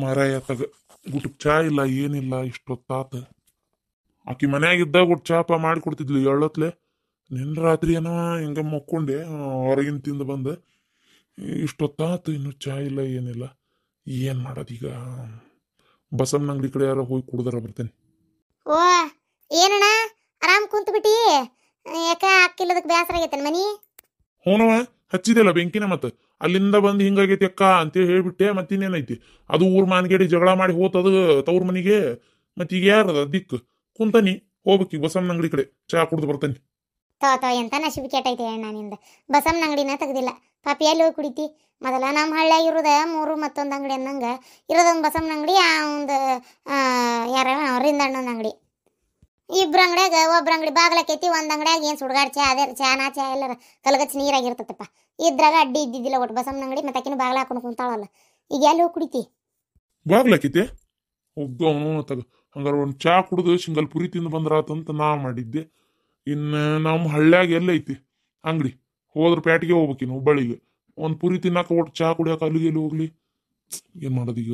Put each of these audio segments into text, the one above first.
ಮಾರಾಯ ತಗ ಗುಟಕ್ ಚಾ ಇಲ್ಲ ಏನಿಲ್ಲ ಇಷ್ಟೊತ್ತಾತ. ಆಕಿ ಮನ್ಯಾಗಿದ್ದಾಗ ಒಟ್ಟು ಚಾಪ ಮಾಡಿ ಕೊಡ್ತಿದ್ಲು ಎಳ್ಳತ್ಲೆ. ನಿನ್ನ ರಾತ್ರಿ ಏನೋ ಹಿಂಗ ಮಕ್ಕೊಂಡೆ, ಹೊರಗಿನ ತಿಂದು ಬಂದು ಇಷ್ಟೊತ್ತಾತು ಇನ್ನು ಚಾ ಇಲ್ಲ ಏನಿಲ್ಲ. ಏನ್ ಮಾಡೋದೀಗ? ಬಸಮ್ಮನ ಅಂಗಡಿ ಕಡೆ ಯಾರೋ ಹೋಗಿ ಕುಡ್ದಾರ ಬರ್ತೇನೆ. ಓ ಏನಣ್ಣ ಆರಾಮ್ ಕುಂತ ಬಿಟ್ಟಿ? ಯಾಕ ಅಕ್ಕಿಲ್ಲದಕ್ಕೆ ಬೇಸರ ಆಗೈತೇನ ಮನಿ? ಹೂನವ ಹಚ್ಚಿದೆಲ್ಲ ಬೆಂಕಿನ ಮತ್ತ ಅಲ್ಲಿಂದ ಬಂದು ಹಿಂಗಾಗೈತಿ ಅಕ್ಕ ಅಂತೇಳಿ ಹೇಳ್ಬಿಟ್ಟೆ. ಮತ್ತಿನ್ನೇನೈತಿ, ಅದು ಊರ್ ಮಾನ್ಗೇಡಿ ಜಗಳ ಮಾಡಿ ಹೋತದು ತವ್ರ ಮನಿಗೆ. ಮತ್ತೀಗ ಯಾರದ ದಿಕ್ಕು? ಕುಂತನಿ ಹೋಗ್ಬೇಕೀಗ ಬಸಮ್ಮನ ಅಂಗಡಿ ಕಡೆ ಚಾ ಕುಡ್ದು ಬರ್ತೇನೆ. ತೋ ಎಂತ ನಶಿಬಿ ಕೆಟ್ಟೈತಿ ಅಣ್ಣ ನಿಂದ. ಬಸಮ್ಮನ ಅಂಗಡಿನ ತೆಗ್ದಿಲ್ಲ ಪಾಪಿ, ಎಲ್ಲಿ ಹೋಗಿ ಕುಡಿತಿ? ಮೊದಲ ನಮ್ಮ ಹಳ್ಳಿಯಾಗ ಇರೋದ ಮೂರು ಮತ್ತೊಂದು ಅಂಗಡಿ ಅನ್ನಂಗ ಇರೋದೊಂದು ಬಸಮ್ಮನ ಅಂಗಡಿ, ಒಂದು ಯಾರ ರಿಂದಣ್ಣನ ಅಂಗಡಿ. ಇಬ್ರು ಅಂಗಡಿಯಾಗ ಒಬ್ರು ಅಂಗಡಿ ಬಾಗ್ಲಕೈತಿ, ಒಂದ್ ಅಂಗಡಿಯಾಗ ಏನ್ ಸುಡ್ಗಾಡ್ ಚಾ ಅದೇ ಚಾನಾ ಚಾ ಎಲ್ಲರ ಕಲಗಚ್ಚ ನೀರಾಗಿರ್ತತಪ್ಪ. ಇದ್ರಾಗ ಅಡ್ಡಿ ಇದ್ದಿದ್ದಿಲ್ಲ ಒಟ್ಟು ಬಸಮ್ಮನ ಅಂಗಡಿ. ಮತ್ತೆ ಆಕಿನ ಬಾಗ್ಲ ಹಾಕೊಂಡು ಕುಂತಾಳಲ್ಲ, ಈಗ ಎಲ್ಲಿ ಹೋಗಿ ಕುಡಿತಿ? ಬಾಗ್ಲಾಕೈತೆ ಹೋಗ್ದು ಅವನು ತಗ. ಹಂಗಾರ ಒಂದು ಚಾ ಕುಡ್ದು ಶಿಂಗಲ್ ಪುರಿ ತಿಂದು ಬಂದ್ರಾತಂತ ನಾ ಮಾಡಿದ್ದೆ. ಇನ್ನು ನಮ್ಮ ಹಳ್ಳ್ಯಾಗ ಎಲ್ಲೈತಿ ಅಂಗಡಿ? ಹೋದ್ರ ಪ್ಯಾಟಿಗೆ ಹೋಗ್ಬೇಕಿನ್ನು ಹುಬ್ಬಳ್ಳಿಗೆ. ಒಂದು ಪುರಿ ತಿನ್ನಾಕ ಒಟ್ಟು ಚಾ ಕುಡಿಯಾಕ ಅಲ್ಲಿಗೆ ಎಲ್ಲಿ ಹೋಗ್ಲಿ? ಏನ್ ಮಾಡೋದೀಗ?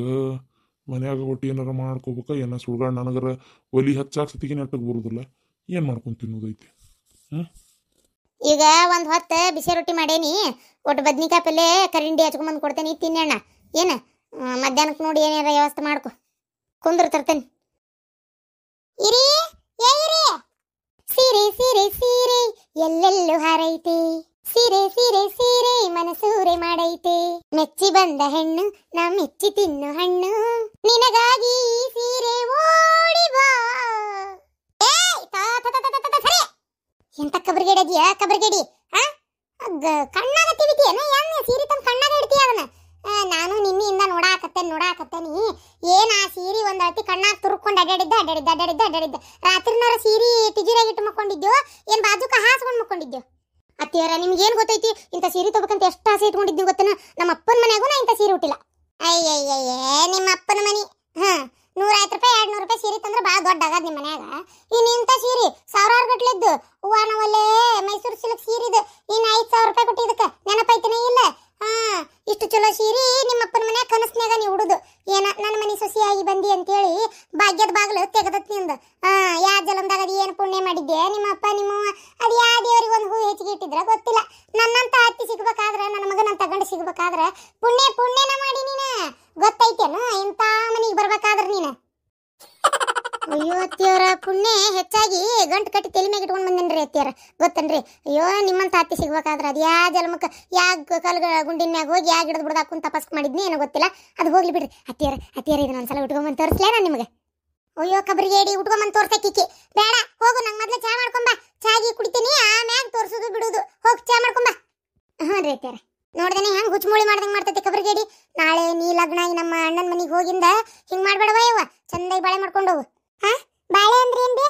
ಮನ್ಯಾಗ ಒಟ್ಟು ಏನಾರ ಮಾಡ್ಕೋಬೇಕ. ಏನ ಸುಡ್ಗಾಡ್ ನನಗರ ಒಲಿ ಹಚ್ಚಾಕ ಸತಿಗೆ ನೆಟ್ಟಗೆ ಬರುದಿಲ್ಲ. ಏನ್ ಮಾಡ್ಕೊಂಡು ತಿನ್ನೋದೈತಿ? ಈಗ ಒಂದ್ ಹೊತ್ತು ಬಿಸಿ ರೊಟ್ಟಿ ಮಾಡೇನಿ, ಒಟ್ಟು ಬದ್ನಿಕಾಯಿ ಪಲ್ಲೆ ಕರಿಂಡಿ ಹಚ್ಕೊಂಬಂದು ಕೊಡ್ತೇನೆ, ತಿನ್ನಣ್ಣ. ಏನ ಮಧ್ಯಾಹ್ನಕ್ಕೆ ನೋಡಿ ಏನಾರ ವ್ಯವಸ್ಥೆ ಮಾಡ್ಕೊ, ಕುಂದ್ರ ತರ್ತೇನೆ. ಇರಿ ಇರಿ, ಸೀರೆ ಸೀರೆ ಸೀರೆ ಎಲ್ಲೆಲ್ಲೂ ಹಾರೈತೆ, ಸೀರೆ ಸೀರೆ ಸೀರೆ ಮನಸೂರೆ ಮಾಡೈತೆ, ಮೆಚ್ಚಿ ಬಂದ ಹೆಣ್ಣು ನಾ ಮೆಚ್ಚಿ ತಿನ್ನು ಹಣ್ಣು, ನಿನಗಾಗಿ ಸೀರೆ ಓಡಿ ಬಾ. ಎಂತ ಕಬ್ರಿಗೇಡಿ ಅದಿಯಾ ಕಬ್ರಿಗೇಡಿ? ಕಣ್ಣಾಗ ತಿವಿತೀಯನ? ಏನ್ ಸೀರೆ ತಂದು ಕಣ್ಣಾಗ ಇಡ್ತೀಯ ಅದನ್ನ? ನಾನು ನಿನ್ನೆಯಿಂದ ನೋಡಾಕತ್ತೇನಿ. ಏನ್ ಆ ಸೀರೆ ಒಂದ್ ಅಳತಿ ಕಣ್ಣಾಗ ತುರ್ಕೊಂಡು ಅಡ್ಡಾಡಿದ್ದ ರಾತ್ರಿನಾರ ಸೀರೆ ಟಿಜಿರಾಗಿ ಇಟ್ಟು ಮಕ್ಕೊಂಡಿದ್ಯೋ ಏನ್ ಬಾಜುಕ ಹಾಸ್ಕೊಂಡು ಮಕ್ಕೊಂಡಿದ್ಯೋ? ಅತ್ತಿಯರ ನಿಮ್ಗೇನ್ ಗೊತ್ತೈತಿ? ಇಂಥ ಸೀರೆ ತಗೋಬೇಕಂತ ಎಷ್ಟು ಆಸೆ ಇಟ್ಕೊಂಡಿದ್ದೀವಿ ಗೊತ್ತನ? ನಮ್ಮ ಅಪ್ಪನ ಮನ್ಯಾಗೂ ನಾ ಇಂಥ ಸೀರೆ ಹುಟ್ಟಿಲ್ಲ. ಅಯ್ಯಯ್ಯಯ್ಯೇ ನಿಮ್ಮ ಅಪ್ಪನ ಮನಿ. 150 ರೂಪಾಯಿ 200 ರೂಪಾಯಿ ಸೀರೆ ತಂದ್ರೆ ಭಾಳ ದೊಡ್ಡ ಆಗದ ನಿಮ್ಮ ಮನ್ಯಾಗ. ಇನ್ನು ಇಂಥ ಸೀರೆ ಸಾವಿರಾರು ಗಟ್ಲಿದ್ದು ಹೂವ ನಾವಲ್ಲೇ ಮೈಸೂರು ಸಿಲ್ಕ್ ಸೀರಿದು ಇನ್ನು 5000 ರೂಪಾಯಿ ಕೊಟ್ಟು ಇದಕ್ಕೆ ನೆನಪೈತನೇ ಇಲ್ಲ? ಇಷ್ಟು ಚಲೋ ಸೀರೆ ನಿಮ್ಮ ಅಪ್ಪನ ಮನ್ಯಾಗ ಕನಸ್ನ್ಯಾಗ ನೀವು ಹುಡುದು ಏನ ನನ್ನ ಮನೆ ಸೊಸಿಯಾಗಿ ಬಂದಿ ಅಂತೇಳಿ ಭಾಗ್ಯದ ಬಾಗ್ಲು ತೆಗದತ್ ನಿಂದ. ಯಾ ಜಲಂದಾಗ ಅದು ಏನು ಪುಣ್ಯ ಮಾಡಿದ್ದೆ ನಿಮ್ಮ ಅಪ್ಪ ನಿಮ್ಮವ್ವ? ಅದು ಯಾ ದೇವರಿಗೆ ಒಂದು ಹೂ ಹೆಚ್ಚಿಗೆ ಇಟ್ಟಿದ್ರ ಗೊತ್ತಿಲ್ಲ. ನನ್ನಂತ ಅತ್ತಿ ಸಿಗ್ಬೇಕಾದ್ರೆ, ನನ್ನ ಮಗನಂತ ಗಂಡ ಸಿಗ್ಬೇಕಾದ್ರೆ ಪುಣ್ಯನ ಮಾಡಿ ನೀನು ಗೊತ್ತೈತೇನು? ಇಂಥ ಮನೆಗೆ ಬರ್ಬೇಕಾದ್ರೆ ನೀನು. ಅಯ್ಯೋ ಅತ್ತಿಯವರ ಪುಣ್ಯ ಹೆಚ್ಚಾಗಿ ಗಂಟು ಕಟ್ಟಿ ತಲೆ ಮ್ಯಾಗ ಇಟ್ಕೊಂಡು ಬಂದೇನ್ರಿ ಅತ್ತಿಯರ, ಗೊತ್ತನ್ರಿ? ಅಯ್ಯೋ ನಿಮ್ಮಂತ ಅತ್ತಿ ಸಿಗ್ಬೇಕಾದ್ರೆ ಅದು ಯಾ ಜಲಮಕ್ಕ ಯಾ ಗುಂಡಿನ ಮ್ಯಾಗ ಹೋಗಿ ಯಾ ಗಿಡದ ಬಿಡದ ಹಾಕೊಂಡು ತಪಸ್ ಮಾಡಿದ್ನಿ ಏನೋ ಗೊತ್ತಿಲ್ಲ. ಅದು ಹೋಗ್ಲಿ ಬಿಡ್ರಿ ಅತ್ತಿಯರ ಇದನ್ನ ಒಂದ್ಸಲ ಉಟ್ಕೊಂಬಂದು ತೋರಿಸ್ಲೇ ನಾನು ನಿಮಗೆ? ಅಯ್ಯೋ ಕಬ್ರಿಗೇಡಿ ಉಟ್ಕೊಂಬಂದು ತೋರ್ಸಕ್ಕಿಕ್ಕಿ ಬೇಡ, ಹೋಗು ನಂಗೆ ಮೊದ್ಲು ಚಾ ಮಾಡ್ಕೊಂಬ. ಚಾಗಿ ಕುಡಿತೀನಿ ಆಮ್ಯಾಗ ತೋರ್ಸೋದು ಬಿಡುದು. ಹೋಗಿ ಚಾ ಮಾಡ್ಕೊಂಬ. ಹ್ಞೂ ರೀ ಅತ್ತಿಯರ, ನೋಡ್ದೇನೆ ಹೆಂಗ್ ಹುಚ್ಚಮೂಳಿ ಮಾಡ್ದಂಗೆ ಮಾಡ್ತೈತಿ ಕಬ್ರಿಗೇಡಿ. ನಾಳೆ ನೀ ಲಗ್ನ ಆಗಿ ನಮ್ಮ ಅಣ್ಣನ ಮನೆಗೆ ಹೋಗಿಂದ ಹಿಂಗ್ ಮಾಡ್ಬೇಡವ ಯವ್ವ, ಚಂದಾಗಿ ಬಾಳೆ ಮಾಡ್ಕೊಂಡು ಹೋಗು. ಬಾಳೆ ಅಂದ್ರೆ ಏನ್ರಿ?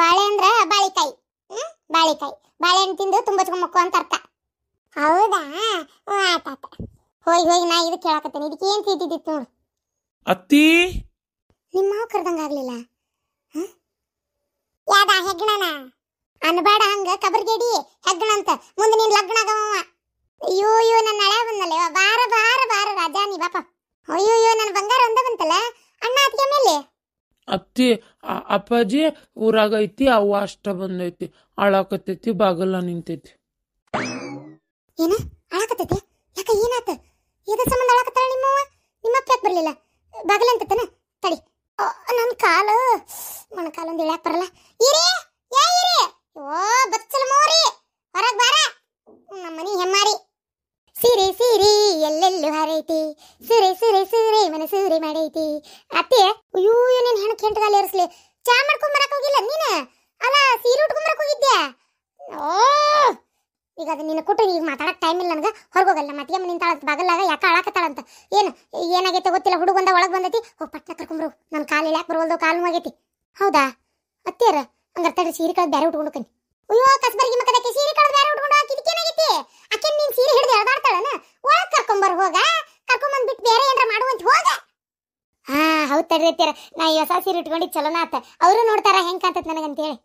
ಬಾಳೆ ಅಂದ್ರ ಬಾಳಿಕಾಯಿ. ಬಾಳೆಹಣ್ಣು ತಿಂದು ತುಂಬಚ್ಕೊಂಡ್ ಮಕ್ಕಳು ಅಂತ ಅರ್ಥ. ಹೌದಾ? ಆತ ಹೋಗಿ ನಾ ಇದು ಕೇಳಾಕತ್ತೇನೆ. ಇದಕ್ಕೆ ಏನ್ ತಿಂತಿದ್ದಿತ್ತು ನೋಡು. ಅತ್ತಿ ನಿಮ್ಮ ಮಾವು ಕರ್ದಂಗಾಗ್ಲಿಲ್ಲ. ಯಾದ ಹೆಗ್ಗಣನ ಅನ್ಬೇಡ ಹಂಗ ಕಬ್ರಿಗೇಡಿ. ಹೆಗ್ಗಣ ಅಂತ ಮುಂದೆ ನೀನ್ ಲಗ್ನ ಆಗವ. ಅಯ್ಯೋ ನನ್ನ ಹಳೆ ಬಂದಲ್ಲ ಬಾರ ರಾಜ ನೀ ಬಾಪ. ಅಯ್ಯೋ ನನ್ನ ಬಂಗಾರ ಒಂದ ಬಂತಲ್ಲ ಅಣ್ಣ ಅದಕ್ಕೆ ಮೇಲೆ. ಅತ್ತಿ ಅಪ್ಪಾಜಿ ಊರಾಗ ಐತಿ, ಅವ್ವ ಅಷ್ಟ ಬಂದೈತಿ, ಅಳಾಕತ್ತೈತಿ, ಬಾಗಲ್ಲ ನಿಂತೈತಿ. ಏನ ಅಳಾಕತ್ತೈತಿ? ಯಾಕ ಏನಾತ? ಎದ್ರ ಸಂಬಂಧ ಅಳಾಕತ್ತಾಳ ನಿಮ್ಮವ್ವ? ನಿಮ್ಮಪ್ಪ ಯಾಕೆ ಬರ್ಲಿಲ್ಲ? ಬಾಗಲ ಅಂತತನ ತಡಿ. ನನ್ನ ಕಾಲು ಮೊಣಕಾಲೊಂದು ಇಳ್ಯಾಕ ಬರಲ್ಲ. ಇರಿ ಓ ಬಚ್ಚಲ ಮೋರಿ ಹೊರಗ್ ಬಾರ ನಮ್ಮನಿ ಹೆಮ್ಮಾರಿ. ಸೀರೆ ಸೀರೆ ಎಲ್ಲೆಲ್ಲೂ ಹಾರೈತಿ, ಸೀರೆ ಸೀರೆ ಸೀರೆ ಮನಸೂರೆ ಮಾಡೈತಿ. ಅತ್ತೆ ಅಯ್ಯೋ ನೀನ್ ಹೆಣಕ್ ಹೆಂಟಗಾಲಿ ಏರಿಸ್ಲಿ. ಚಾ ಮಾಡ್ಕೊಂಡ್ ಬರಕ್ ಹೋಗಿಲ್ಲ ನೀನ? ಅಲ್ಲ ಸೀರೆ ಉಟ್ಕೊಂಡ್ ಬರಕ್ ಹೋಗಿದ್ಯಾ? ಓ ಈಗ ಅದು ನಿನ್ನ ಕೊಟ್ಟು ಈಗ ಮಾತಾಡಕ್ ಟೈಮ್ ಇಲ್ಲ ನನಗೆ. ಹೊರಗೋಗಲ್ಲ ಮತ್ತಿಗೆ ನಿಂತಾಳಂತ ಬಾಗಲ್ಲಾಗ. ಯಾಕೆ ಅಳಾಕತ್ತಾಳಂತ? ಏನಾಗೈತೆ ಗೊತ್ತಿಲ್ಲ. ಹುಡುಗ ಬಂದ ಒಳಗೆ ಬಂದೈತಿ. ಹೋಗಿ ಪಟ್ನ ಕರ್ಕೊಂಬರು. ನನ್ನ ಕಾಲು ಇಳ್ಯಾಕೆ ಬರೋಲ್ದು, ಕಾಲು ಆಗೈತಿ. ಹೌದಾ ಅತ್ತಿಯರ? ಹಂಗಾರ ತಡ್ರಿ ಸೀರೆ ಕಳೆದು ಬೇರೆ ಉಟ್ಕೊಂಡು ಹೋಗ್ತೀನಿ. ಅಯ್ಯೋ ಕಸ್ಬರ್ಗಿ ಮಕ್ಕದಕ್ಕೆ ಸೀರೆ ಕಳೆದು ಬೇರೆ ಉಟ್ಕೊಂಡು ಹೋಗಿ ಇದಕ್ಕೇನಾಗೈತಿ? ಆಕೆ ನೀನ್ ಸೀರೆ ಹಿಡಿದು ಎಳ್ದಾಡ್ತಾಳನ? ಒಳಗೆ ಕರ್ಕೊಂಬರ್ ಹೋಗ. ಕರ್ಕೊಂಬಂದ್ಬಿಟ್ಟು ಬೇರೆ ಏನಾರ ಮಾಡುವಂತ ಹೋಗ. ಹೌದು ತಡ್ರಿ ಅತ್ತಿಯರ, ನಾ ಈ ಹೊಸ ಸೀರೆ ಇಟ್ಕೊಂಡಿದ್ದು ಚಲೋನ ಆತ. ಅವರು ನೋಡ್ತಾರ ಹೆಂಗ್ ಕಾಣ್ತತ್ ನನಗಂತೇಳಿ.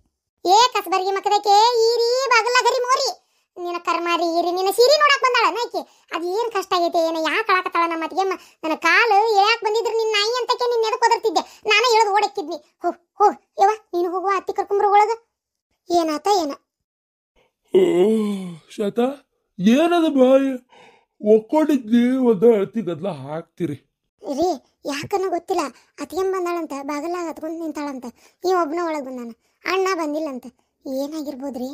ಕಸ್ಬರ್ಗಿ ಮಕ್ಕದಕ್ಕೆ ಈರಿ ಬಾಗಲ್ಲ ಗರಿ ಮೋರಿ. ನಿನ್ನ ಕರ್ಮಾರಿ ಇರಿ ನಿನ್ನ ಸೀರೆ ನೋಡಕ್ ಬಂದಾಳ ಆಕಿ ಅದು ಏನ್ ಕಷ್ಟ ಆಗೈತೆ ಏನ ಯಾಕೆ ಕಳಕತ್ತಾಳ ನಮ್ಮ ಅತ್ತಿಗೆಮ್ಮ ನನ್ನ ಕಾಲು ಎಳ್ಯಾಕ್ ಬಂದಿದ್ರು ನಿನ್ನ ನಾಯಿ ಅಂತಕ್ಕೆ ನಿನ್ನ ಎದಕ್ ಒದರ್ತಿದ್ದೆ ನಾನೇ ಎಳ್ದು ಓಡಕ್ಕಿದ್ನಿ ಹೋಗ್ ಯವ್ವ ನೀನು ಹೋಗುವ ಅತ್ತಿ ಕರ್ಕೊಂಬ್ರ ಒಳಗ ಏನಾತ ಏನ ಶತ ಏನದ ಬಾಯಿ ಒಕ್ಕೊಂಡಿದ್ದಿ ಒಂದು ಅಳ್ತಿ ಗದ್ಲ ಹಾಕ್ತಿರಿ ರೀ ಯಾಕನ್ನ ಗೊತ್ತಿಲ್ಲ ಅತ್ತಿಗೆಮ್ಮ ಬಂದಾಳಂತ ಬಾಗಲಾಗ ಹತ್ಕೊಂಡ್ ನಿಂತಾಳಂತ ಈ ಒಬ್ನ ಒಳಗ್ ಬಂದಾನ ಅಣ್ಣ ಬಂದಿಲ್ಲಂತ ಏನಾಗಿರ್ಬೋದ್ರಿ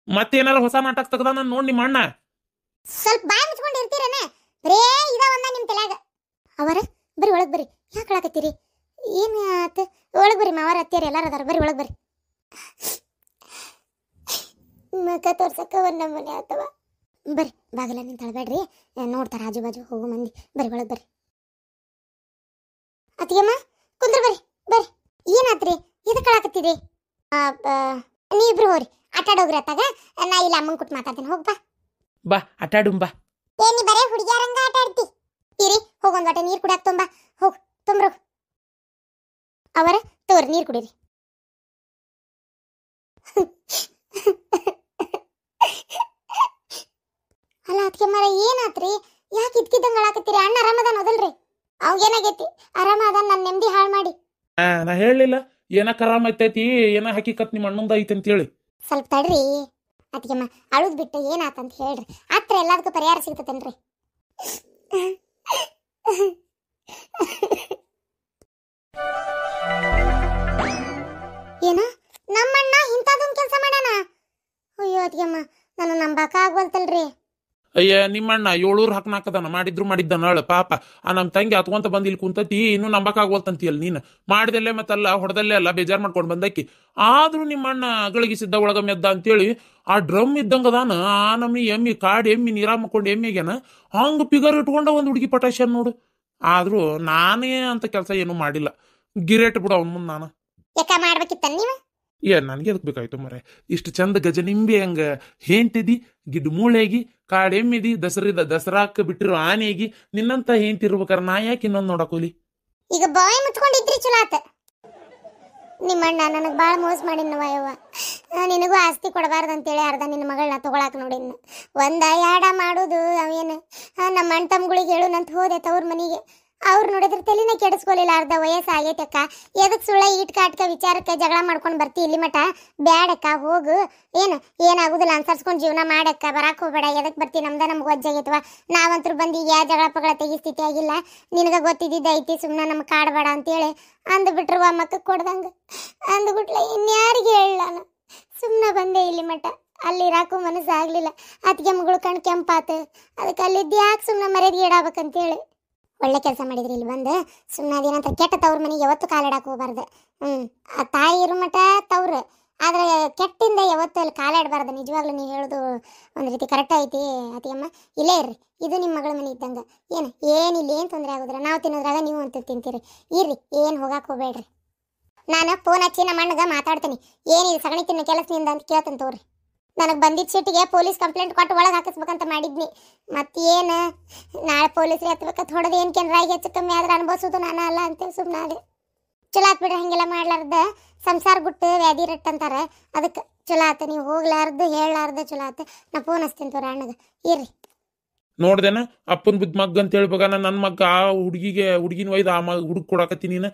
ಮತ್ತೇನಾರ ಹೊಸ ನಾಟಕ ತೆಗ್ದ ನಾನು ನೋಡಿ ನಿಮ್ಮ ಅಣ್ಣ ಸ್ವಲ್ಪ ಬಾಯಿ ಮುಚ್ಕೊಂಡು ಇರ್ತೀರನೆ ಬರೇ ಇದ ಒಂದ ನಿಮ್ ತಲ್ಯಾಗ ಅವರ ಬರಿ ಒಳಗ್ ಬರ್ರಿ ಯಾಕೆ ಹೇಳಕತ್ತೀರಿ ಏನ್ ಆತ ಒಳಗ್ ಬರ್ರಿ ಮಾವರ ಅತ್ತಿಯರ್ ಎಲ್ಲಾರ ಅದಾರ ಬರ್ರಿ ಒಳಗ್ ಬರ್ರಿ ಮಕ ತೋರ್ಸಕ್ಕ ಒಂದ್ ಮನೆ ಆತವ ಬರ್ರಿ ಬಾಗಿಲ ನಿಂತಾಳ್ಬೇಡ್ರಿ ನೋಡ್ತಾರ ಆಜು ಬಾಜು ಹೋಗು ಮಂದಿ ಬರ್ರಿ ಒಳಗ್ ಬರ್ರಿ ಅತ್ತಿಗೆಮ್ಮ ಕುಂದ್ರ ಬರ್ರಿ ಬರ್ರಿ ಏನಾತ್ರಿ ಇದಕ್ಕೆ ಹೇಳಕತ್ತೀರಿ ನೀವಿಬ್ರು ಹೋಗ್ರಿ ಆಟಾಡೋಗ್ರಿ ಅತ್ತಾಗ ನಾ ಇಲ್ಲ ಅಮ್ಮನ್ ಕುಟ್ ಮಾತಾಡ್ತೀನಿ ಹೋಗ್ಬಾ ಬಾ ಆಟಾಡುಂ ಬಾ ಏನಿ ಬರೇ ಹುಡುಗಿಯರಂಗ ಆಟ ಆಡ್ತಿ ಇರಿ ಹೋಗೊಂದ್ ವಾಟೆ ನೀರ್ ಕುಡಿಯಾಕ ತುಂಬಾ ಹೋಗ್ ತುಂಬ್ರು ಅವರ ತೋರಿ ನೀರ್ ಕುಡೀರಿ ಅಲ್ಲ ಅದಕ್ಕೆ ಮರ ಏನಾತ್ರಿ ಯಾಕೆ ಇದ್ಕಿದ್ದಂಗ ಆಳಾಕತ್ತೀರಿ ಅಣ್ಣ ಆರಾಮದಾನ ಅದಲ್ರಿ ಅವಾಗೇನಾಗೈತಿ ಆರಾಮ ಅದಾನ ನನ್ನ ನೆಮ್ಮದಿ ಹಾಳು ಮಾಡಿ ನಾ ಹೇಳಲಿಲ್ಲ ಏನ ಕರಾಮ ಐತೈತಿ ಏನ ಹಕ್ಕಿಕತ್ ನಿಮ್ಮ ಅಣ್ಣಂದ ಐತಿ ಅಂತ ಹೇಳಿ ಸ್ವಲ್ಪ ತಡ್ರಿ ಅದಕ್ಕೆಮ್ಮ ಅಳುದ್ ಬಿಟ್ಟು ಏನಾತಂತ ಹೇಳ್ರಿ ಹತ್ರ ಎಲ್ಲದಕ್ಕೂ ಪರಿಹಾರ ಸಿಗ್ತತೇನ್ರಿ ಏನ ನಮ್ಮಣ್ಣ ಇಂಥದೊಂದು ಕೆಲಸ ಮಾಡ್ಯಾನ ಅಯ್ಯೋ ಅದಕ್ಕೆಮ್ಮ ನಾನು ನಂಬಾಕ ಆಗ್ವಲ್ತಲ್ರಿ ಅಯ್ಯ ನಿಮ್ಮಣ್ಣ 700 ಹಾಕ್ನಾಕದಾನ ಮಾಡಿದ್ದಾನ ಅಳ ಪಾಪ ಆ ನಮ್ಮ ತಂಗಿ ಹತ್ಕೊಂತ ಬಂದು ಇಲ್ಲಿ ಕುಂತತಿ ಇನ್ನೂ ನಂಬಕ್ಕಾಗ್ವಲ್ತಂತೀಯಲ್ಲ ನೀನು ಮಾಡಿದಲ್ಲೇ ಮತ್ತಲ್ಲ ಹೊಡೆದಲ್ಲೇ ಅಲ್ಲ ಬೇಜಾರು ಮಾಡ್ಕೊಂಡು ಬಂದಕ್ಕಿ ಆದ್ರೂ ನಿಮ್ಮಣ್ಣ ಗಳಿಗಿಸಿದ್ದ ಒಳಗ ಮೆದ್ದ ಅಂತೇಳಿ ಆ ಡ್ರಮ್ ಇದ್ದಂಗದಾನ ಆ ನಮ್ಮಿ ಎಮ್ಮಿ ಕಾಡು ಎಮ್ಮಿ ನೀರಾ ಮಕ್ಕೊಂಡು ಎಮ್ಮಿಗೆನ ಹಂಗ ಪಿಗರ್ ಇಟ್ಕೊಂಡ ಒಂದು ಹುಡುಗಿ ಪಟಾಶನ್ ನೋಡು ಆದ್ರೂ ನಾನೇ ಅಂತ ಕೆಲಸ ಏನೂ ಮಾಡಿಲ್ಲ ಗಿರೇಟ್ ಬಿಡು ಅವನ್ ಮುಂದೆ ನಾನು ಯಾಕ ಮಾಡ್ಬೇಕಿತ್ತ ನೀವು ನನಗೆ ಅದಕ್ಕೆ ಬೇಕಾಯ್ತು ಮರೆ ಇಷ್ಟು ಚಂದ ಗಜ ನಿಂಬೆ ಹಂಗ ಹೇಂತಿದಿ ಗಿಡ್ಡ ಮೂಳೆಗಿ ಕಾಡೆಮ್ಮಿದಿ ದಸರಾಕ್ಕ ಬಿಟ್ಟಿರೋ ಆನೆಗಿ ನಿನ್ನಂತ ಹೇಂತಿರ್ಬೇಕಾರ ನಾ ಯಾಕೆ ಇನ್ನೊಂದು ನೋಡಕೋಲಿ ಈಗ ಬಾಯಿ ಮುಚ್ಕೊಂಡಿದ್ರಿ ಚಲೋ ಆತ ನಿಮ್ಮಣ್ಣ ನನಗೆ ಭಾಳ ಮೋಸ ಮಾಡಿನವ ಯವ್ವ ನಿನಗೂ ಆಸ್ತಿ ಕೊಡಬಾರ್ದಂತೇಳಿ ಅರ್ಧ ನಿನ್ನ ಮಗಳನ್ನ ತಗೊಳಕ್ ನೋಡಿನ ಒಂದ ಯಾಡ ಮಾಡೋದು ಅವೇನು ನಮ್ಮ ಅಣ್ಣ ತಮ್ಗಳಿಗೆ ಹೇಳುನಂತ ಹೋದೆ ತವ್ರ ಮನೆಗೆ ಅವ್ರು ನೋಡಿದ್ರೆ ತಲೆನ ಕೆಡಿಸ್ಕೊಲಿಲ್ಲ ಅರ್ಧ ವಯಸ್ಸು ಆಗೈತಕ್ಕ ಎದಕ್ ಸುಳ್ಳ ಇಟ್ಕಾಟ್ಕ ವಿಚಾರಕ್ಕೆ ಜಗಳ ಮಾಡ್ಕೊಂಡು ಬರ್ತಿ ಇಲ್ಲಿ ಮಠ ಬ್ಯಾಡಕ್ಕ ಹೋಗು ಏನಾಗುದಿಲ್ಲ ಅನ್ಸರ್ಸ್ಕೊಂಡು ಜೀವನ ಮಾಡಕ್ಕ ಬರಾಕ್ ಹೋಗ್ಬೇಡ ಎದಕ್ ಬರ್ತಿ ನಮ್ಗೆ ವಜ್ಜಾಗೈತವ ನಾವಂತರೂ ಬಂದು ಯಾ ಜಗಳ ಪಗಳ ತೆಗಿ ಸ್ಥಿತಿ ಆಗಿಲ್ಲ ನಿನಗೆ ಗೊತ್ತಿದ್ದೈತಿ ಸುಮ್ಮನೆ ನಮ್ಗೆ ಕಾಡಬೇಡ ಅಂತೇಳಿ ಅಂದ್ಬಿಟ್ರು ಮಕ್ಕಕ್ಕೆ ಕೊಡ್ದಂಗೆ ಅಂದ್ಬಿಟ್ಲೆ ಇನ್ಯಾರಿಗೆ ಹೇಳಲ್ಲ ಸುಮ್ಮನೆ ಬಂದೆ ಇಲ್ಲಿ ಮಠ ಅಲ್ಲಿ ಇರಾಕು ಮನಸ್ಸು ಆಗ್ಲಿಲ್ಲ ಅದಕ್ಕೆ ಮಗಳು ಕಣ್ ಕೆಂಪಾತು ಅದಕ್ಕೆ ಅಲ್ಲಿದ್ದು ಯಾಕೆ ಸುಮ್ಮನೆ ಮರ್ಯಾದೆ ಇಡಬೇಕಂತೇಳಿ ಒಳ್ಳೆ ಕೆಲಸ ಮಾಡಿದ್ರಿ ಇಲ್ಲಿ ಬಂದು ಸುಮ್ಮನೆ ಅದೇನಂತ ಕೆಟ್ಟ ತವ್ರ ಮನೆಗೆ ಯಾವತ್ತು ಕಾಲಿಡಕ್ಕೆ ಹೋಗ್ಬಾರ್ದು ಆ ತಾಯಿ ಇರೋ ಮಠ ತವ್ರು ಆದ್ರೆ ಕೆಟ್ಟಿಂದ ಯಾವತ್ತು ಅಲ್ಲಿ ಕಾಲಿಡಬಾರ್ದು ನಿಜವಾಗ್ಲೂ ನೀವು ಹೇಳೋದು ಒಂದು ರೀತಿ ಕರೆಕ್ಟ್ ಐತಿ ಅತಿಯಮ್ಮ ಇಲ್ಲೇ ಇರ್ರಿ ಇದು ನಿಮ್ಮ ಮಗಳ ಮನೆ ಇದ್ದಂಗೆ ಏನಿಲ್ಲ ಏನು ತೊಂದರೆ ಆಗೋದಿಲ್ಲ ನಾವು ತಿನ್ನೋದ್ರಾಗ ನೀವು ಅಂತ ತಿಂತೀರಿ ಇರ್ರಿ ಏನು ಹೋಗಕ್ಕೆ ಹೋಗ್ಬೇಡ್ರಿ ನಾನು ಫೋನ್ ಹಚ್ಚಿ ನಮ್ಮ ಅಣ್ಣಗೆ ಮಾತಾಡ್ತೀನಿ ಏನಿದೆ ಸಗಣಿ ತಿನ್ನೋ ಕೆಲಸದಿಂದ ಅಂತ ಕೇಳ್ತೇನೆ ತೋರಿ ನನಗೆ ಬಂದಿದ್ದ ಸೀಟಿಗೆ ಪೊಲೀಸ್ ಕಂಪ್ಲೇಂಟ್ ಕೊಟ್ಟು ಒಳಗೆ ಹಾಕಿಸ್ಬೇಕಂತ ಮಾಡಿದ್ನಿ ಮತ್ತೇನು ನಾಳೆ ಪೊಲೀಸ್ರಿಗೆ ಹತ್ಬೇಕಂತ ಹೊಡೆದು ಏನು ಕೆನರಾಗಿ ಹೆಚ್ಚು ಕಮ್ಮಿ ಆದ್ರೆ ಅನ್ಭವಿಸೋದು ನಾನು ಅಲ್ಲ ಅಂತೇಳಿ ಸುಮ್ಮನೆ ಅದೇ ಚಲೋ ಆತ್ ಬಿಡ್ರಿ ಹಂಗೆಲ್ಲ ಮಾಡ್ಲಾರ್ದ ಸಂಸಾರ ಗುಟ್ಟು ವ್ಯಾಧಿ ರಟ್ ಅಂತಾರೆ ಅದಕ್ಕೆ ಚಲೋ ಆತ ನೀವು ಹೋಗ್ಲಾರ್ದು ಹೇಳಲಾರ್ದು ಚಲೋ ಆತ ನಾ ಫೋನ್ ಹಚ್ತೀನಿ ತೋರ ಅಣ್ಣಗೆ ಇರ್ರಿ ನೋಡ್ದೇನ ಅಪ್ಪನ ಬುದ್ಧ ಮಗ್ಗ ಅಂತ ಹೇಳ್ಬೇಕ ನನ್ನ ಮಗ್ಗ ಆ ಹುಡುಗಿನ ಒಯ್ದು ಆ ಹುಡುಗ ಕೊಡಕತ್ತಿ ನೀನು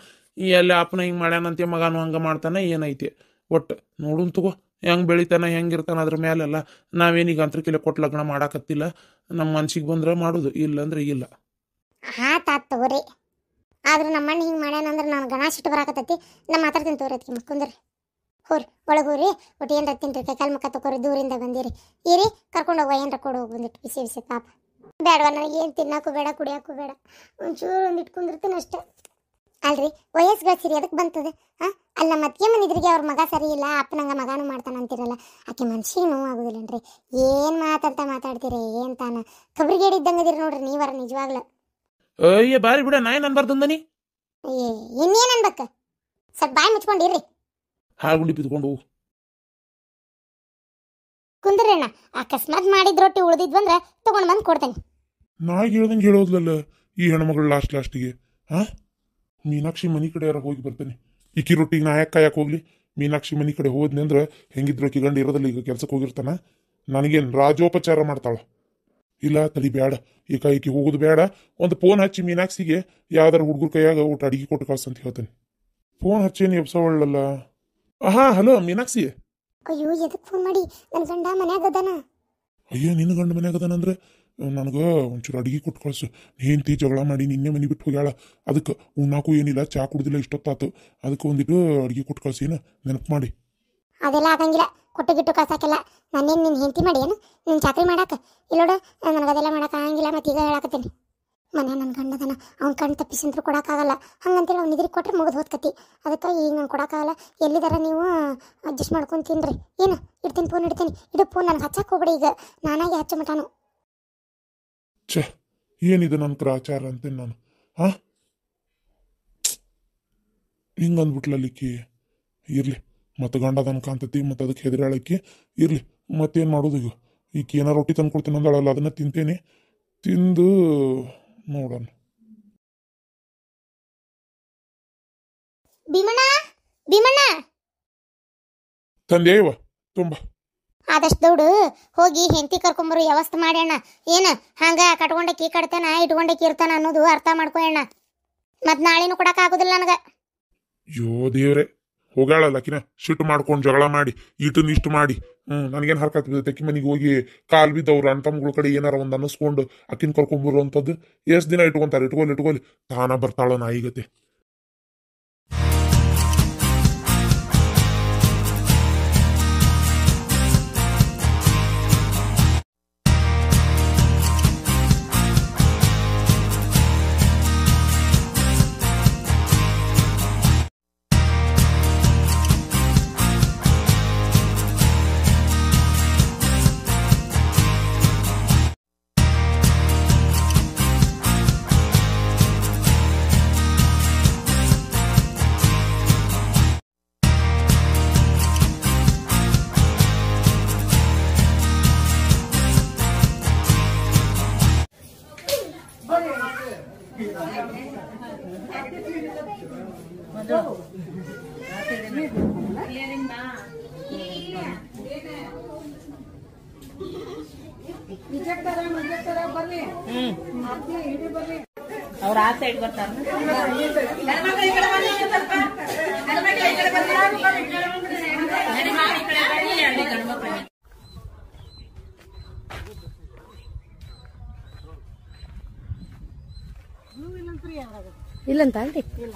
ಎಲ್ಲ ಅಪ್ಪನ ಹಿಂಗೆ ಮಾಡ್ಯಾನಂತೆ ಮಗನು ಹಂಗೆ ಮಾಡ್ತಾನೆ ಏನೈತಿ ಒಟ್ಟು ನೋಡುನ್ ತಗೋ ಹೆಂಗೆ ಬೆಳಿತಾನೆ ಹೆಂಗಿರ್ತಾನೆ ಅದ್ರ ಮೇಲೆಲ್ಲ ನಾವೇನೀಗ ಅಂತರ್ಕಿಲ್ಲ ಕೊಟ್ಟು ಲಗ್ನ ಮಾಡಾಕತ್ತಿಲ್ಲ ನಮ್ಮ ಮನ್ಸಿಗೆ ಬಂದ್ರೆ ಮಾಡೋದು ಇಲ್ಲ ಅಂದ್ರೆ ಇಲ್ಲ ಆತಾತ್ ತಗೋರಿ ಆದ್ರೆ ನಮ್ಮ ಅಣ್ಣ ಹಿಂಗೆ ಮಾಡ್ಯಾನಂದ್ರೆ ನಾನು ಗಣಾಶಿಟ್ಟು ಬರಾಕತ್ತೈತಿ ನಾ ಮಾತಾಡ್ತೀನಿ ತೋರಿ ಅದಕ್ಕೆ ಮಕ್ಕಂದ್ರಿ ಹೋರಿ ಒಳಗೆ ಹೋರಿ ಒಟ್ಟು ಏನ್ರ ತಿನ್ರಿ ಕೈಕಾಲು ಮುಖ ತಗೋರಿ ದೂರಿಂದ ಬಂದಿರಿ ಇರಿ ಕರ್ಕೊಂಡು ಹೋಗುವ ಏನ್ರ ಕೊಡು ಹೋಗಿ ಬಂದಿಟ್ಟು ಬಿಸಿ ಬಿಸಿ ಪಾಪ ಬೇಡವ ನನಗೆ ಏನು ತಿನ್ನಕ್ಕೂ ಬೇಡ ಕುಡಿಯೋಕ್ಕೂ ಬೇಡ ಒಂಚೂರು ಒಂದು ಇಟ್ಕೊಂಡಿರ್ತೀನಿ ಅಷ್ಟೇ ಅಲ್ರಿ ವಯಸ್ಸು ಗಳಿಸಿರಿ ಅದಕ್ಕೆ ಬಂತದೆ ಅಲ್ಲ ಮತ್ತೆ ಮನಿದ್ರಿಗೆ ಅವ್ರ ಮಗ ಸರಿ ಇಲ್ಲ ಅಪ್ಪನಂಗ ಮಗಾನು ಮಾಡ್ತಾನ ಅಂತಿರಲ್ಲ ಆಕೆ ಮನ್ಸಿಗೆ ನೋವು ಆಗುದಿಲ್ಲನ್ರಿ ಏನು ಮಾತಂತ ಮಾತಾಡ್ತೀರಿ ಏನು ತಾನ ಕಬ್ರಿಗೇಡಿ ಇದ್ದಂಗದಿರಿ ನೋಡ್ರಿ ನೀವರ ನಿಜವಾಗ್ಲ ಅಯ್ಯ ಬಾರಿ ಬಿಡ ನಾ ಏನು ಅನ್ಬಾರ್ದಂದನಿ ಇನ್ನೇನು ಅನ್ಬೇಕ ಸ್ವಲ್ಪ ಬಾಯಿ ಮುಚ್ಕೊಂಡಿರ್ರಿ ಹಾಳ್ಗುಂಡಿ ಬಿದ್ಕೊಂಡು ಹೋಗು ಕುಂದ್ರಿ ಅಣ್ಣ ಅಕಸ್ಮಾತ್ ಮಾಡಿದ ರೊಟ್ಟಿ ಉಳಿದಿದ್ವಂದ್ರೆ ತಗೊಂಡ್ ಬಂದು ಕೊಡ್ತೇನೆ ನಾಯಿಗೆ ಹೇಳ್ದಂಗೆ ಹೇಳೋದ್ಲಲ್ಲ ಈ ಹೆಣ್ಮಗಳು ಲಾಸ್ಟಿಗೆ ಮೀನಾಕ್ಷಿ ಮನೆ ಕಡೆ ಯಾರ ಹೋಗಿ ಬರ್ತೇನೆ ಇಕ್ಕಿ ರೊಟ್ಟಿಗೆ ನಾ ಯಾಕೆ ಕಾಯಕ್ಕೆ ಹೋಗ್ಲಿ ಮೀನಾಕ್ಷಿ ಮನೆ ಕಡೆ ಹೋದ್ನಿ ಅಂದ್ರೆ ಹೆಂಗಿದ್ರು ಆಕಿ ಗಂಡ ಇರೋದಿಲ್ಲ ಈಗ ಕೆಲ್ಸಕ್ಕೆ ಹೋಗಿರ್ತಾನ ನನಗೇನು ರಾಜೋಪಚಾರ ಮಾಡ್ತಾಳ? ಇಲ್ಲ ತಡಿ ಬೇಡ, ಈಕಿ ಹೋಗುದು ಬೇಡ. ಒಂದು ಫೋನ್ ಹಚ್ಚಿ ಮೀನಾಕ್ಷಿಗೆ ಯಾವ್ದಾರ ಹುಡುಗರ ಕೈಯಾಗ ಊಟ ಅಡಿಗೆ ಕೊಟ್ಟು ಕಳ್ಸಂತ ಹೇಳ್ತೇನೆ. ಫೋನ್ ಹಚ್ಚೇನಿ ಎಬ್ಸವಳ್ಳಲ್ಲ. ಹಾ, ಹಲೋ ಮೀನಾಕ್ಷಿ. ಅಯ್ಯೋ ಎದಕ್ ಫೋನ್ ಮಾಡಿ? ನನ್ನ ಗಂಡ ಮನ್ಯಾಗ ಅದಾನ. ಅಯ್ಯೋ ನಿನ್ನ ಗಂಡ ಮನ್ಯಾಗ ಅದಾನಂದ್ರೆ ನನಗೆ ಒಂಚೂರು ಅಡಿಗೆ ಕೊಟ್ಟು ಕಳ್ಸು. ಹೆಂಡತಿ ಜಗಳ ಮಾಡಿ ನಿನ್ನೆ ಮನೆ ಬಿಟ್ಟು ಹೋಗ್ಯಾಳ. ಅದಕ್ಕೆ ಉಣ್ಣಾಕು ಏನಿಲ್ಲ, ಚಾ ಕುಡ್ದಿಲ್ಲ ಇಷ್ಟೊತ್ತಾತು. ಅದಕ್ಕೆ ಒಂದಿಟ್ಟು ಅಡಿಗೆ ಕೊಟ್ಟು ಕಳ್ಸಿ ಏನು ನೆನಪು ಮಾಡಿ. ಅದೆಲ್ಲ ಆಗಂಗಿಲ್ಲ, ಕೊಟ್ಟು ಗಿಟ್ಟು ಕಳ್ಸಾಕಿಲ್ಲ. ನಾನೇನು ನಿನ್ನ ಹೆಂಡತಿ ಮಾಡಿ ಏನು ನಿನ್ನ ಚಾಕರಿ ಮಾಡಾಕ? ಇಲ್ಲೋಡು, ನನಗೆ ಅದೆಲ್ಲ ಮಾಡಕ್ಕೆ ಆಗಂಗಿಲ್ಲ. ಮತ್ತೆ ಈಗ ಹೇಳಾಕತ್ತೀನಿ, ಮನೆ ನನ್ನ ಗಂಡದನ, ಅವ್ನ ಕಣ್ಣು ತಪ್ಪಿಸಂತ್ರು ಕೊಡೋಕ್ಕಾಗಲ್ಲ. ಹಂಗಂತೇಳಿ ಅವ್ನು ಇದ್ರಿಗೆ ಕೊಟ್ಟರೆ ಮುಗಿದು ಹೋದ್ಕತಿ. ಅದಕ್ಕೆ ಈಗ ನಂಗೆ ಕೊಡೋಕ್ಕಾಗಲ್ಲ. ಎಲ್ಲಿದಾರ ನೀವು ಅಡ್ಜಸ್ಟ್ ಮಾಡ್ಕೊಂಡು ತಿನ್ರಿ. ಏನು ಇಡ್ತೀನಿ, ಫೋನ್ ಇಡ್ತೀನಿ. ಇಡು ಫೋನ್, ನನಗೆ ಹಚ್ಚಕ್ಕೆ ಹೋಗ್ಬಿಡಿ. ಈಗ ನಾನಾಗೆ ಹಚ್ಚ ಮಟಾನು. ಛೇ, ಏನಿದೆ ನನ್ನ ಕ್ರಾಚಾರ ಅಂತೇನೆ ನಾನು. ಹಾಂ, ಹಿಂಗೆ ಅಂದ್ಬಿಟ್ಲಲ್ಲಿಕ್ಕಿ. ಇರಲಿ, ಮತ್ತು ಗಂಡದನ ಕಾಂತತಿ, ಮತ್ತು ಅದಕ್ಕೆ ಹೆದರಾಳಕ್ಕಿ. ಇರಲಿ, ಮತ್ತೇನು ಮಾಡೋದು ಈಗ? ಈಕೆ ಏನಾರು ರೊಟ್ಟಿ ತಂದು ಕೊಡ್ತೀನಿ ಅಂದಳಲ್ಲ, ಅದನ್ನು ತಿಂತೇನೆ. ತಿಂದು ನೋಡೋಣ. ಭೀಮಣ್ಣ, ಭೀಮಣ್ಣ ತಂದೆಯವ ತುಂಬ ಆದಷ್ಟು ದೌಡು ಹೋಗಿ ಹೆಂಡತಿ ಕರ್ಕೊಂಬರು ವ್ಯವಸ್ಥೆ ಮಾಡಿ ಅಣ್ಣ. ಏನು ಹಂಗ ಕಟ್ಕೊಂಡಕ್ಕಿ ಕಟ್ತಾನ, ಇಟ್ಕೊಂಡಕ್ಕಿ ಇರ್ತಾನ ಅನ್ನೋದು ಅರ್ಥ ಮಾಡ್ಕೊ ಅಣ್ಣ. ಮತ್ತು ನಾಳೆನೂ ಕೊಡಕ್ಕೆ ಆಗೋದಿಲ್ಲ ನನಗೆ. ಅಯ್ಯೋ ದೇವ್ರೆ, ಹೋಗಾಳಲ್ಲಕಿನ ಸಿಟ್ಟು ಮಾಡ್ಕೊಂಡು ಜಗಳ ಮಾಡಿ ಇಟನ್ ಇಷ್ಟು ಮಾಡಿ ನನಗೇನು ಹರ್ಕಾಗ್ತದೆ? ತೆಕ್ಕಿ ಮನೆಗೆ ಹೋಗಿ ಕಾಲ್ ಬಿದ್ದವ್ರು ಅಣ್ಣ ತಮ್ಮಗಳ ಕಡೆ ಏನಾರ ಒಂದು ಅನ್ನಿಸ್ಕೊಂಡು ಅಕ್ಕಿನ ಕರ್ಕೊಂಬರುವಂಥದ್ದು ಎಷ್ಟು ದಿನ ಇಟ್ಕೊಂತಾರೆ? ಇಟ್ಕೊಳ್ಳಿ ತಾನ ಬರ್ತಾಳ ನಾಯಿಗತೆ. ಅವ್ರ ಆ ಸೈಡ್ ಬರ್ತಾರ. ಇಲ್ಲಂತ ಆಂಟಿ ಇಲ್ಲ